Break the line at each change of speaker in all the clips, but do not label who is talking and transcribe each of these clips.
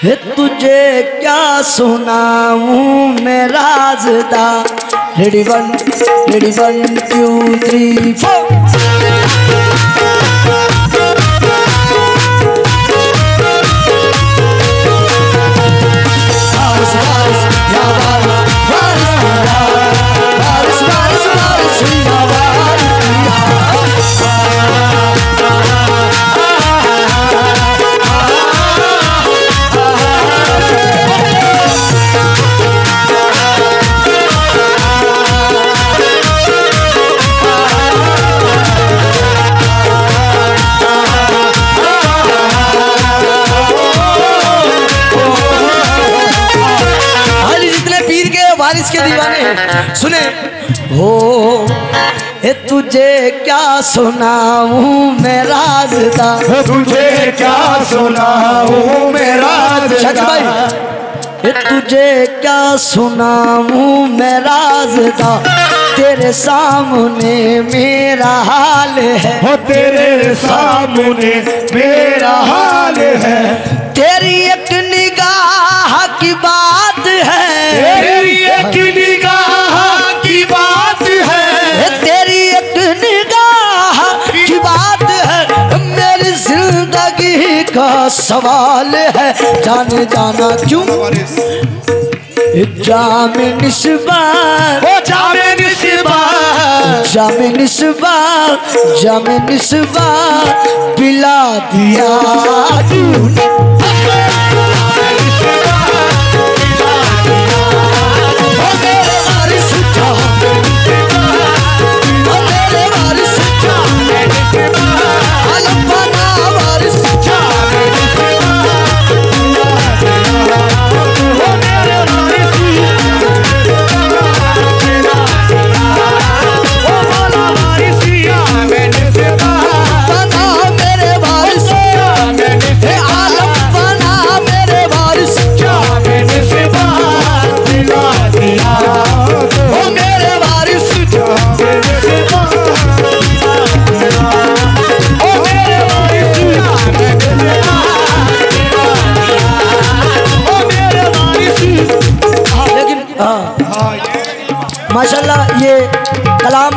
है तुझे क्या सुनाऊं मैं राज़दा। रेडी 1 2 3 4।
के दीवाने हैं सुने।
हो ए तुझे क्या सुनाऊं मैं राज़दा।
तुझे क्या सुनाऊं मैं राज़दा।
ए तुझे क्या सुनाऊं मैं राज़दा। तेरे सामने मेरा हाल है।
हो तेरे सामने मेरा हाल है।
तेरी एक निगाह की बात है।
तेरी एक निगाह की बात है।
तेरी एक निगाह की बात है। मेरी जिंदगी का सवाल है। जाने जाना क्यों जामे निस्बत।
ओ जामे निस्बत।
जामे निस्बत। जामे निस्बत पिला दिया तूने। माशाल्लाह ये कलाम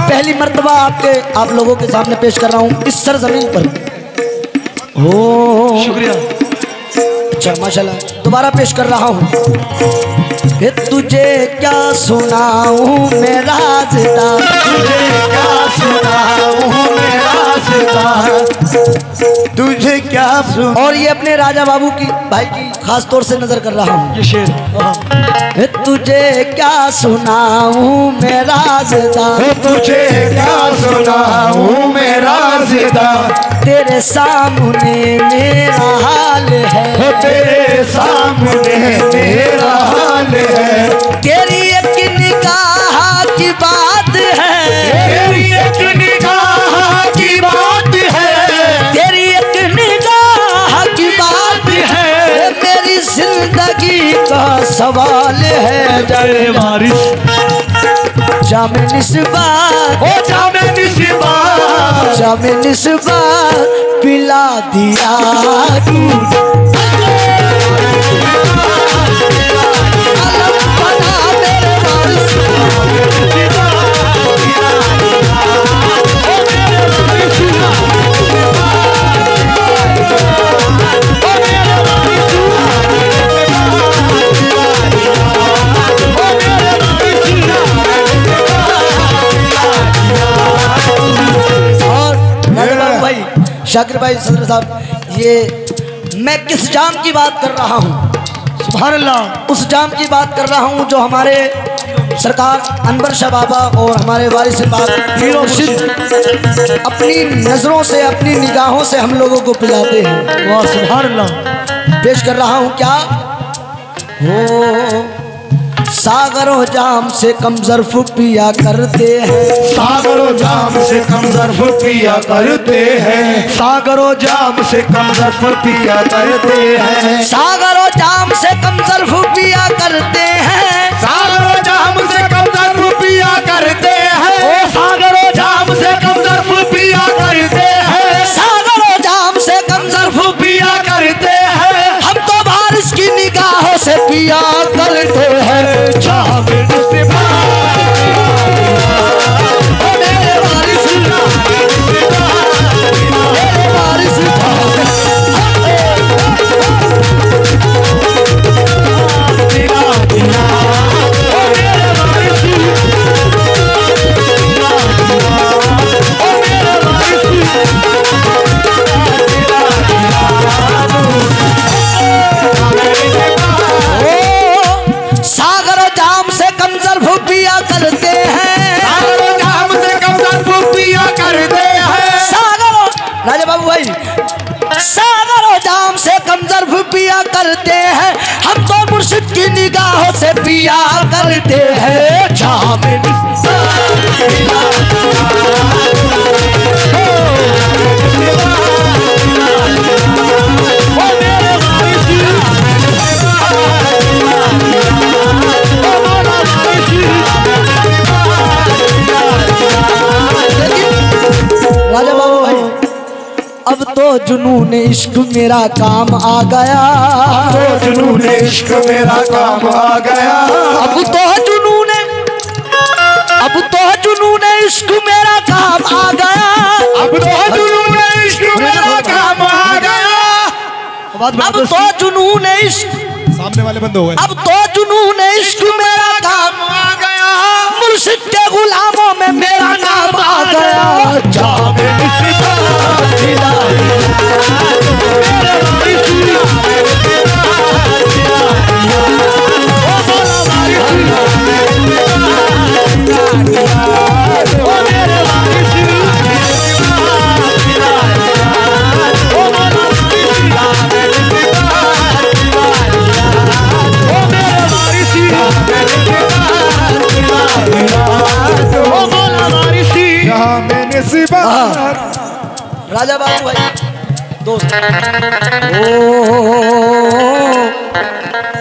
पहली मर्तबा आप लोगों के सामने पेश कर रहा हूँ इस सरजमीन पर। ओ
शुक्रिया।
अच्छा माशाल्लाह दोबारा पेश कर रहा हूँ। तुझे क्या सुनाऊं मैं राज़दा।
तुझे क्या सुनाऊं मैं राज़दा। तुझे क्या सुन।
और ये अपने राजा बाबू की भाई की खास तौर से नजर कर रहा हूँ
ये शेर।
तुझे क्या सुनाऊं मैं राज़दा।
तुझे क्या सुनाऊं मैं राज़दा।
तेरे सामने मेरा हाल है।
तेरे सामने मेरा हाल है।
तेरी एक निगाह की बात है।
तेरी एक निगाह की बात है।
तेरी एक निगाह की बात है। मेरी जिंदगी का सवाल है।
जय वारिस
जामे निस्बत।
ओ जामे निस्बत।
जामे निस्बत पिला दिया तूने। शाकिर भाई सदर साहब ये मैं किस जाम की बात कर रहा हूँ।
सुभान अल्लाह।
उस जाम की बात कर रहा हूँ जो हमारे सरकार अनवर शाह बाबा और हमारे वारिस अपनी नज़रों से अपनी निगाहों से हम लोगों को पिलाते हैं।
वाह सुभान अल्लाह।
पेश कर रहा हूँ क्या हो। सागरों जाम से कम ज़र्फ़ पिया करते हैं।
सागरों जाम से कम ज़र्फ़ पिया करते हैं। सागरों जाम से कम ज़र्फ़ पिया करते हैं।
सागरों जाम से कम ज़र्फ़ पिया करते हैं।
सागरों जाम से कम ज़र्फ़ पिया करते हैं। ओ सागरों जाम से कम ज़र्फ़ पिया करते हैं।
सागरों जाम से कम ज़र्फ़
पिया करते हैं।
सागर और जाम से कम ज़र्फ़ पिया करते हैं, हम तो मुर्शिद की निगाहों से पिया करते हैं। जाम राजा बाबू भाई, अब तो जुनून इश्क मेरा काम आ गया,
तो जुनून इश्क मेरा काम आ गया,
अब तो जुनून इश्क मेरा काम आ गया,
अब तो जुनून इश्क मेरा काम आ गया,
अब तो जुनून इश्क
सामने वाले बंद हो गए,
अब तो जुनून इश्क मेरा काम
आ गया,
मुर्शिद के गुलामों में मेरा नाम आ गया। जाम राजा बाबू भाई दोस्त,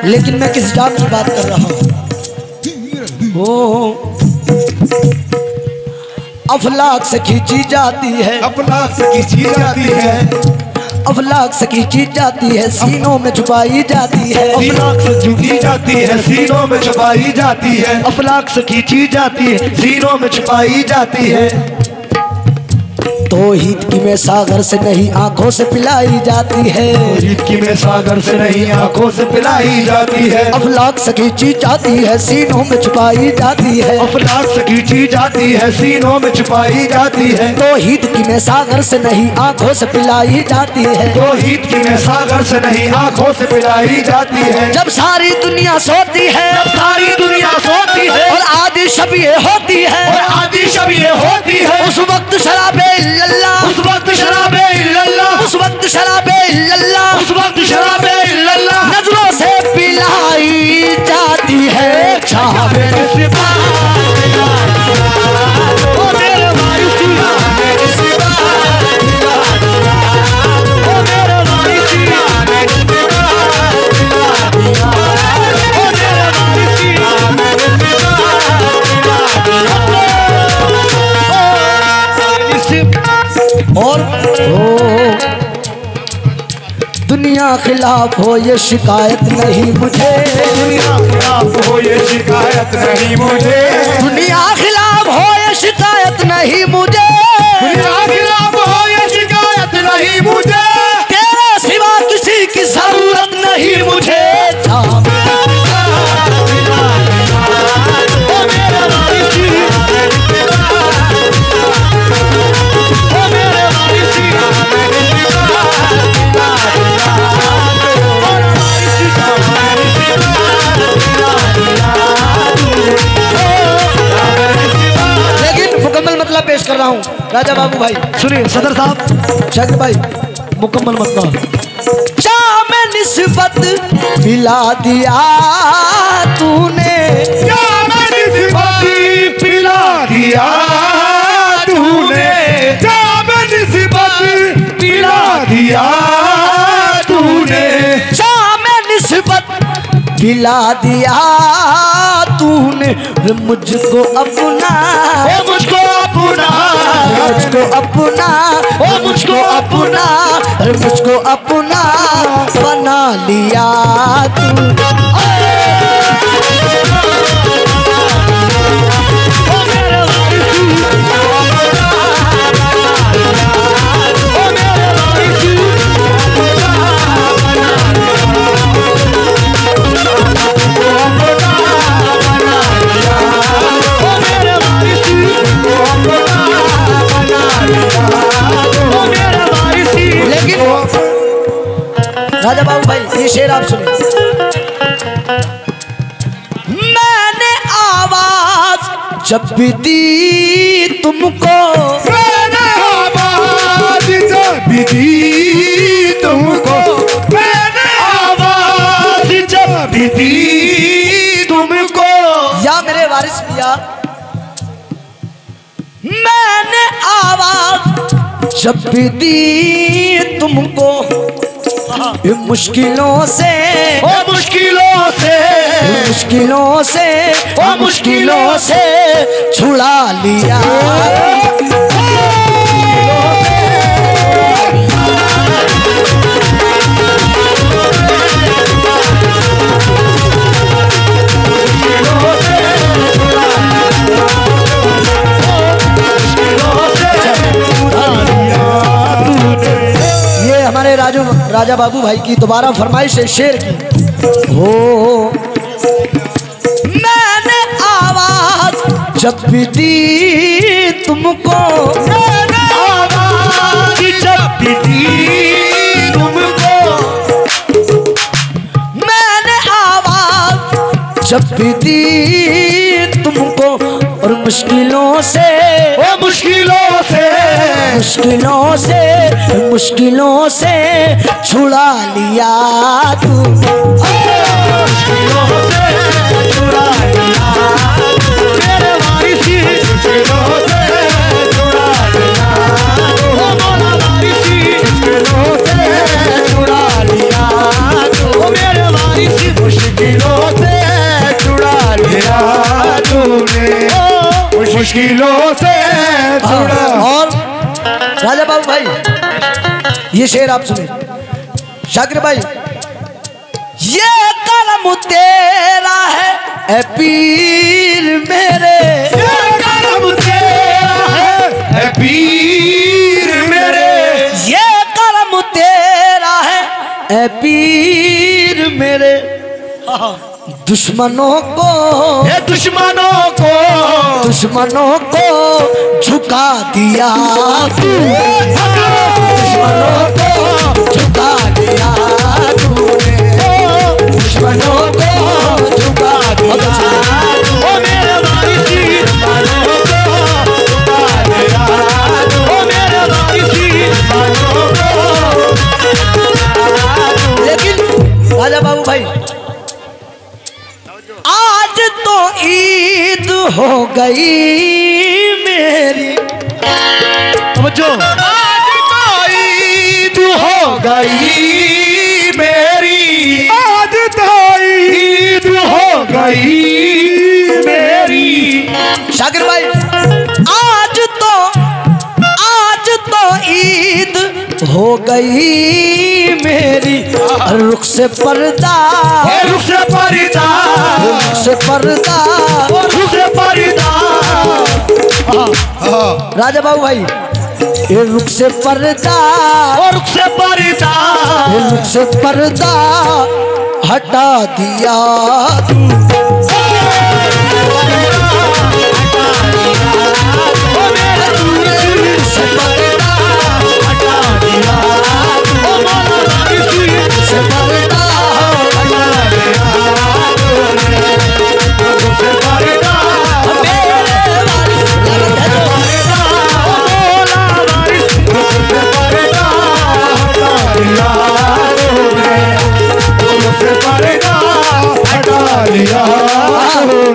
लेकिन मैं किस जाम की बात कर रहा हूँ। अफलाक से खींची जाती है,
अफलाक से खींची जाती है,
अफलाक से खींची जाती है, सीनों में छुपाई जाती है,
अफलाक से झुकी जाती है, सीनों में छुपाई जाती है, अफलाक से खींची जाती है, सीनों में छुपाई जाती है।
तौहीद की में सागर से नहीं आंखों से पिलाई जाती है,
तौहीद की में सागर से नहीं आंखों से पिलाई जाती है,
अफलाक से खींची जाती है, सीनों में छुपाई जाती है,
अफलाक से खींची जाती है, सीनों में छुपाई जाती है।
तौहीद की में सागर से नहीं आंखों से पिलाई जाती है,
तौहीद की में सागर से नहीं आंखों से पिलाई जाती है।
जब सारी दुनिया सोती है,
जब सारी दुनिया सोती है,
और आदि शब ये होती है,
और आदि शब ये होती है,
उस वक्त शराबे इल्लल्लाह,
उस वक्त शराबे इल्लल्लाह,
उस वक्त शराबे इल्लल्लाह,
उस वक्त शराबे इल्लल्लाह
नजरों से पिलाई जाती है। और दुनिया खिलाफ हो ये शिकायत नहीं मुझे,
दुनिया खिलाफ हो ये शिकायत नहीं मुझे,
दुनिया खिलाफ हो ये शिकायत नहीं मुझे,
दुनिया खिलाफ हो ये शिकायत नहीं मुझे,
तेरे सिवा किसी की जरूरत नहीं मुझे। पेश कर रहा हूँ राजा बाबू भाई,
सुनिए सदर साहब,
शक्र भाई
मुकम्मल मतलब
शाम निस्बत पिला दिया तूने,
शाम निस्बत पिला दिया तूने, शाम निस्बत पिला दिया तूने,
शाम निस्बत पिला दिया तूने, मुझको अपना,
मुझको अपना,
मुझको अपना, मुझको अपना, मुझको अपना बना लिया तूने। राजा बाबू भाई ये शेर आप सुने, मैंने आवाज जब भी दी तुमको,
मैंने आवाज जब भी दी
दिया। मैंने आवाज जब भी दी तुमको मुश्किलों से,
मुश्किलों से,
मुश्किलों से, मुश्किलों से छुड़ा लिया। हमारे राजा बाबू भाई की दोबारा फरमाइश है शेर की। हो मैंने आवाज जब भी दी तुमको,
मैंने आवाज जब भी दी तुमको,
मैंने आवाज जब भी दी तुमको और मुश्किलों से,
मुश्किलों से,
मुश्किलों से, मुश्किलों से छुड़ा लिया तूने।
मुश्किलों से छुड़ा लिया मेरे वारिसी, मुश्किलों से छुड़ा लिया मौला वारिसी, मुश्किलों से छुड़ा लिया मेरे वारिसी, मुश्किलों से छुड़ा लिया तूने, मुश्किलों से छुड़ा।
और राजा बाबू भाई ये शेर आप सुने। शाकिर भाई, ये कलम तेरा है ए पीर मेरे,
ये कलम तेरा है ए पीर मेरे,
ये कलम तेरा है ए पीर मेरे। दुश्मनों को,
ये दुश्मनों को,
दुश्मनों को झुका दिया तूने, दुश्मनों को झुका दिया तूने, दुश्मनों को झुका दिया।
ओ मेरे वारिसी, दुश्मनों को झुका दिया, ओ मेरे वारिसी, दुश्मनों को।
लेकिन राजा बाबू भाई आज तो ईद हो गई मेरी,
समझो, आज तो ईद हो गई मेरी, आज तो ईद हो गई मेरी।
शाकिर भाई आज तो ईद हो गई मेरी, रुख से पर्दा,
रुख से पर्दा,
रुख से पर्दा,
रुख से पर्दा।
राजा बाबू भाई ये रुख से पर्दा,
रुख से पर्दा,
रुख से पर्दा हटा दिया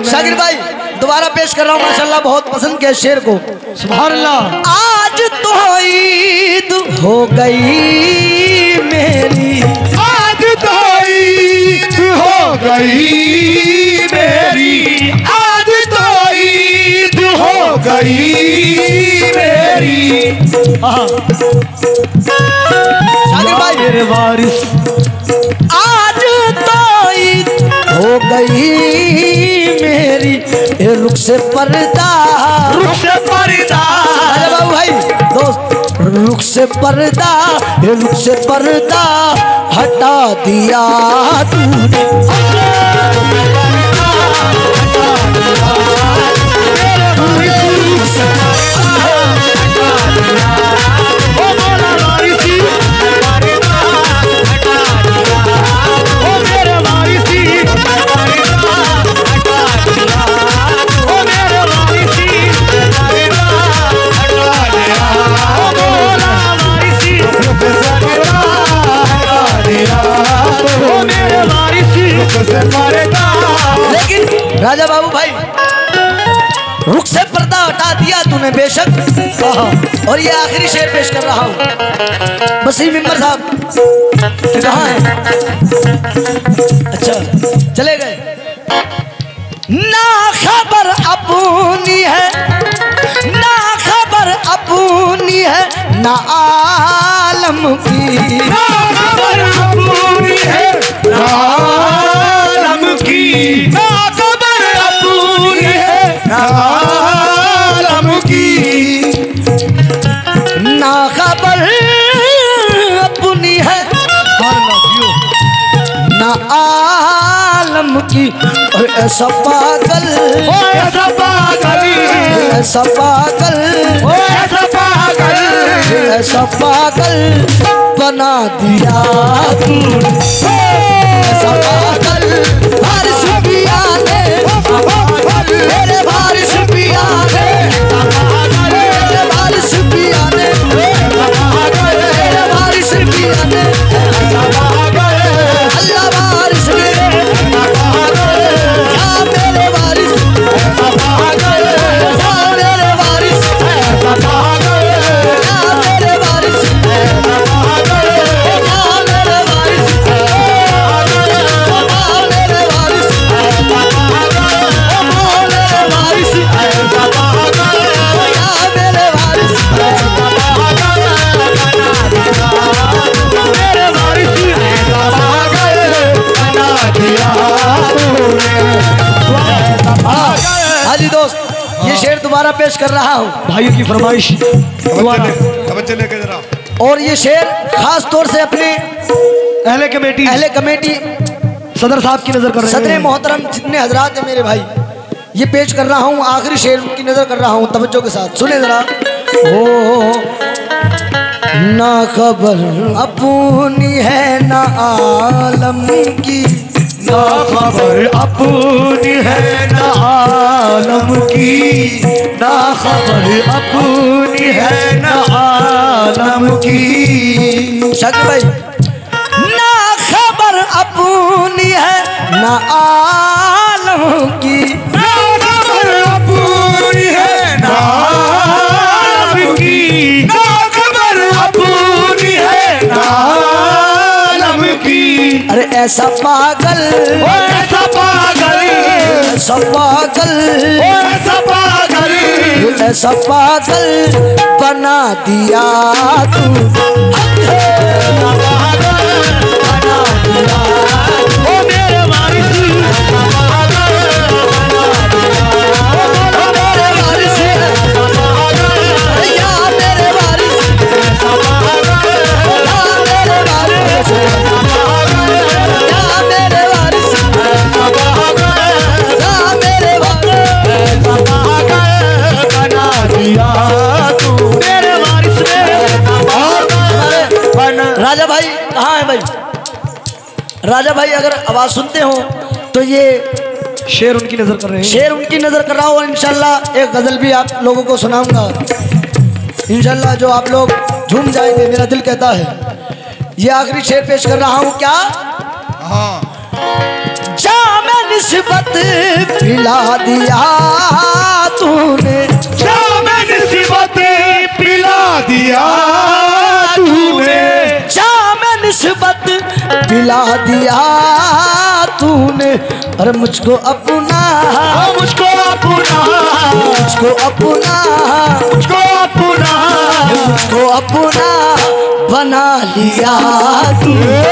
शाकिर भाई दोबारा पेश कर रहा हूँ, माशाल्लाह बहुत पसंद किया शेर को।
सुभान अल्लाह।
आज तो ईद हो गई मेरी,
आज तो ईद हो गई मेरी, आज तो ईद हो गई मेरी।
शाकिर भाई
मेरे वारिस,
आज तो ईद हो गई मेरी, ये रुख से पर्दा,
रुख से पर्दा।
अरे बाबू भाई दोस्त, रुख से पर्दा, ये रुख से पर्दा हटा दिया तूने। लेकिन राजा बाबू भाई रुख से पर्दा हटा दिया तूने बेशक। और ये आखिरी शेर पेश कर रहा हूँ। वसीम मिम्बर साहब कहाँ है? अच्छा चले गए। ना खबर अपनी है, ना खबर अपनी है, ना आलम की,
ना खबर अपनी है, ना आलम की, ना खबर अपनी है, ना आलम की,
ना खबर अपनी है, ना आलम की। और ऐसा पागल,
ऐसा पागल,
ऐसा पागल,
ऐसा पागल,
ऐसा पागल बना दिया तूने। ऐसा पागल बारिश पिया ने, मेरे बारिश पिया ने, मेरे बारिश पिया ने, मेरे बारिश पिया ने, अल्लाह बारिश ने, या मेरे बारिश, या मेरे बारिश, या मेरे बारिश, हाजी दोस्त, ये शेर दोबारा पेश कर रहा हूँ
भाइयों की फरमाइश।
तवज्जो लेके जरा।
और ये शेर खास तौर से अपने
अहले कमेटी,
अहले कमेटी
सदर साहब की नजर कर रहे
सदर
हैं।
मोहतरम जितने हजरात हैं मेरे भाई, ये पेश कर रहा हूँ। आखिरी शेर की नजर कर रहा हूँ, तवज्जो के साथ सुने जरा। ओ ना खबर अपनी है, ना आलम की,
ना खबर अपनी है, ना आलम की, ना खबर अपनी है, ना आलम की।
शक भाई, ना खबर अपनी है, ना आलम की,
ना खबर अपनी है, ना आलम की, ना खबर अपनी है, ना आलम की।
अरे ऐसा पागल,
ऐसा पागल,
ऐसा पागल,
ऐसा पागल,
ऐसा पागल बना दिया तू। राजा भाई कहाँ है भाई? राजा भाई अगर आवाज सुनते हो तो ये
शेर उनकी नजर कर रहे हैं।
शेर उनकी नजर कर रहा हूँ। और इंशाल्लाह एक गजल भी आप लोगों को सुनाऊंगा इंशाल्लाह, जो आप लोग झूम जाएंगे, मेरा दिल कहता है। ये आखिरी शेर पेश कर रहा हूँ। क्या जाम निस्बत पिला दिया तूने,
जाम निस्बत पिला दिया तूने,
जाम निस्बत पिला दिया तूने। अरे मुझको अपना,
मुझको अपना,
मुझको अपना,
मुझको अपना,
मुझको अपना बना लिया तूने।